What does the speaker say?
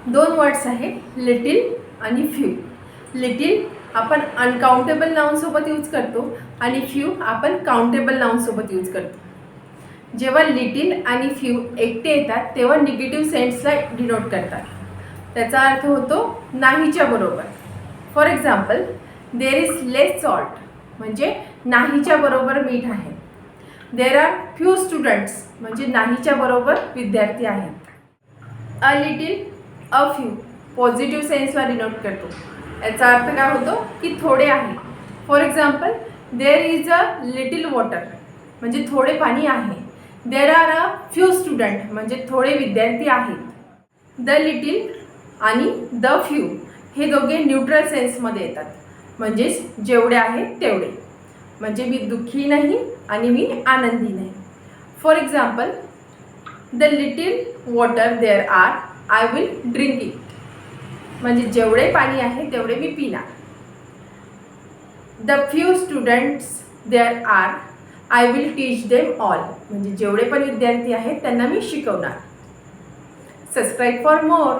दोन वर्ड्स आहे लिटिल आणि फ्यू. लिटिल आपण अनकाउंटेबल नाउन सोबत यूज करतो आणि फ्यू आपण काउंटेबल नाउन सोबत यूज करतो. जेव्हा लिटिल आणि फ्यू एकटे येतात तेव्हा निगेटिव्ह सेन्सला डिनोट करतात. त्याचा अर्थ होतो नाहीच्या बरोबर. For example, there is less salt म्हणजे नाहीच्या बरोबर मीठ आहे. देर आर फ्यू स्टुडंट्स म्हणजे नाहीच्या बरोबर विद्यार्थी आहेत. A little, a few positive सेन्सला डिनोट करतो. याचा अर्थ काय होतो की थोडे आहे. For example, there is a little water म्हणजे थोडे पाणी आहे. There are a few student म्हणजे थोडे विद्यार्थी आहेत. द लिटिल आणि द फ्यू हे दोघे न्यूट्रल सेन्समध्ये येतात, म्हणजेच जेवढे आहे तेवढे. म्हणजे मी दुःखी नाही आणि मी आनंदी नाही. For example, the little water there are I will drink it म्हणजे जेवढे पाणी आहे तेवढे मी पिणार. The few students there are I will teach them all म्हणजे जेवढे पण विद्यार्थी आहेत त्यांना मी शिकवणार. Subscribe for more.